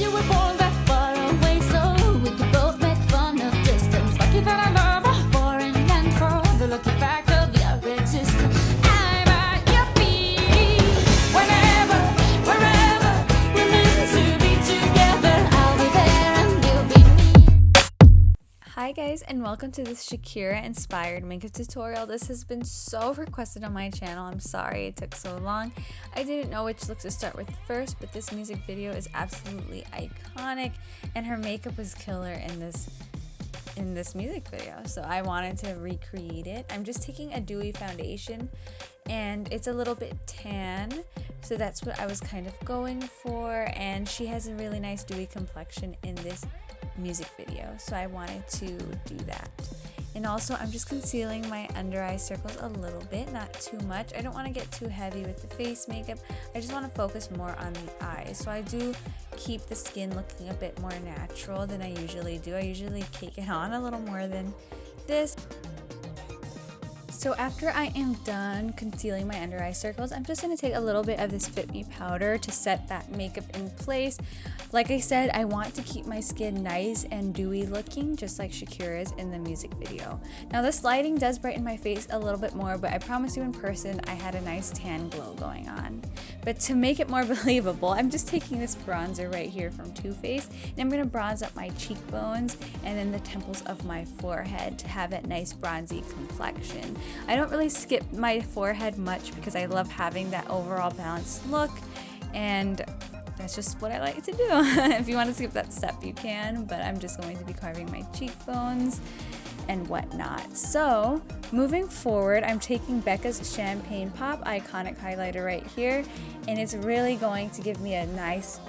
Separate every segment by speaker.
Speaker 1: you were born that far away, so we could both make fun of distance. Lucky that I love a foreign land for the lucky fact of your existence. I'm at your feet. Whenever, wherever we're meant to be together, I'll be there and you'll be me.
Speaker 2: Hi guys, and welcome to this Shakira inspired makeup tutorial. This has been so requested on my channel. I'm sorry it took so long. I didn't know which look to start with first, but this music video is absolutely iconic and her makeup was killer in this music video, so I wanted to recreate it. I'm just taking a dewy foundation and it's a little bit tan, so that's what I was kind of going for, and she has a really nice dewy complexion in this music video, so I wanted to do that. And also I'm just concealing my under eye circles a little bit, not too much. I don't want to get too heavy with the face makeup. I just want to focus more on the eyes, so I do keep the skin looking a bit more natural than I usually do. I usually cake it on a little more than this. So after I am done concealing my under eye circles, I'm just going to take a little bit of this Fit Me powder to set that makeup in place. Like I said, I want to keep my skin nice and dewy looking, just like Shakira's in the music video. Now this lighting does brighten my face a little bit more, but I promise you in person I had a nice tan glow going on. But to make it more believable, I'm just taking this bronzer right here from Too Faced, and I'm going to bronze up my cheekbones and then the temples of my forehead to have that nice bronzy complexion. I don't really skip my forehead much because I love having that overall balanced look, and that's just what I like to do. If you want to skip that step, you can, but I'm just going to be carving my cheekbones and whatnot. So moving forward, I'm taking Becca's Champagne Pop Iconic Highlighter right here, and it's really going to give me a nice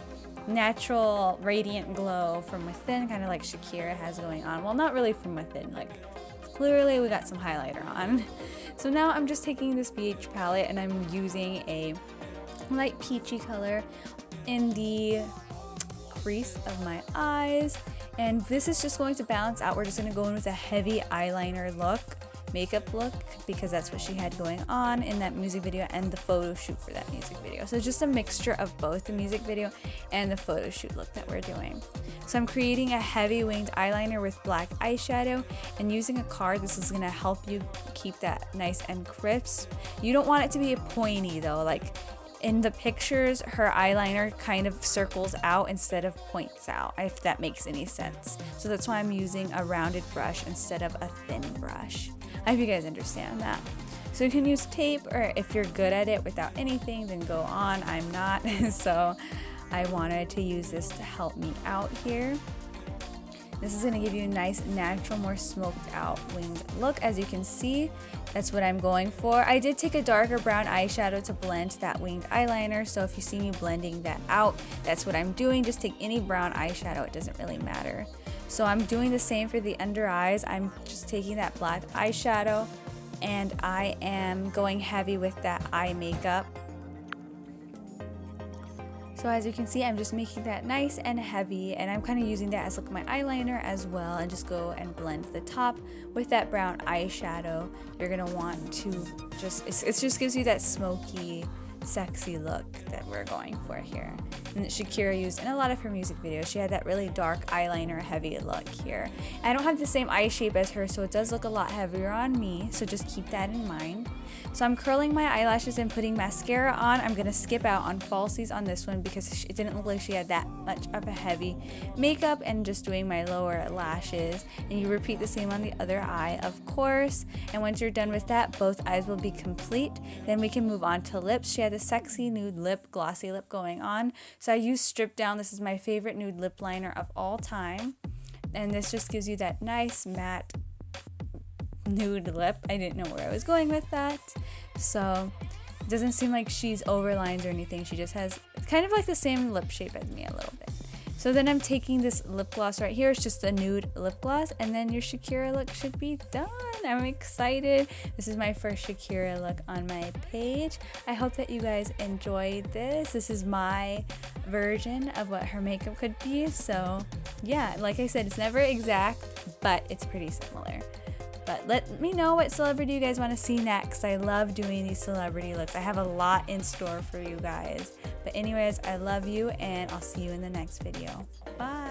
Speaker 2: natural radiant glow from within, kind of like Shakira has going on. Well, not really from within, like clearly we got some highlighter on. So now I'm just taking this BH palette and I'm using a light peachy color in the crease of my eyes, and this is just going to balance out. We're just going to go in with a heavy eyeliner look, makeup look, because that's what she had going on in that music video and the photo shoot for that music video. So just a mixture of both the music video and the photo shoot look that we're doing. So I'm creating a heavy winged eyeliner with black eyeshadow and using a card. This is going to help you keep that nice and crisp. You don't want it to be pointy though, like in the pictures, her eyeliner kind of circles out instead of points out, if that makes any sense. So that's why I'm using a rounded brush instead of a thin brush. I hope you guys understand that. So you can use tape, or if you're good at it without anything, then go on. I'm not, so I wanted to use this to help me out here. This is going to give you a nice, natural, more smoked out winged look. As you can see, that's what I'm going for. I did take a darker brown eyeshadow to blend that winged eyeliner, so if you see me blending that out, that's what I'm doing. Just take any brown eyeshadow, it doesn't really matter. So I'm doing the same for the under eyes. I'm just taking that black eyeshadow and I am going heavy with that eye makeup. So as you can see, I'm just making that nice and heavy, and I'm kind of using that as like my eyeliner as well, and just go and blend the top with that brown eyeshadow. You're gonna want to just, it just gives you that smoky, sexy look that we're going for here, and that Shakira used in a lot of her music videos. She had that really dark eyeliner heavy look here. I don't have the same eye shape as her, so it does look a lot heavier on me, so just keep that in mind. So I'm curling my eyelashes and putting mascara on. I'm gonna skip out on falsies on this one because it didn't look like she had that much of a heavy makeup, and just doing my lower lashes. And you repeat the same on the other eye, of course. And once you're done with that, both eyes will be complete. Then we can move on to lips. She had a sexy nude lip, glossy lip going on. So I used Strip Down. This is my favorite nude lip liner of all time. And this just gives you that nice matte nude lip. I didn't know where I was going with that. So it doesn't seem like she's overlined or anything. She just has kind of like the same lip shape as me a little bit. So then I'm taking this lip gloss right here. It's just a nude lip gloss, and then your Shakira look should be done. I'm excited. This is my first Shakira look on my page. I hope that you guys enjoyed this. This is my version of what her makeup could be. So yeah, like I said, it's never exact, but it's pretty similar. But let me know what celebrity you guys want to see next. I love doing these celebrity looks. I have a lot in store for you guys. But anyways, I love you and I'll see you in the next video. Bye.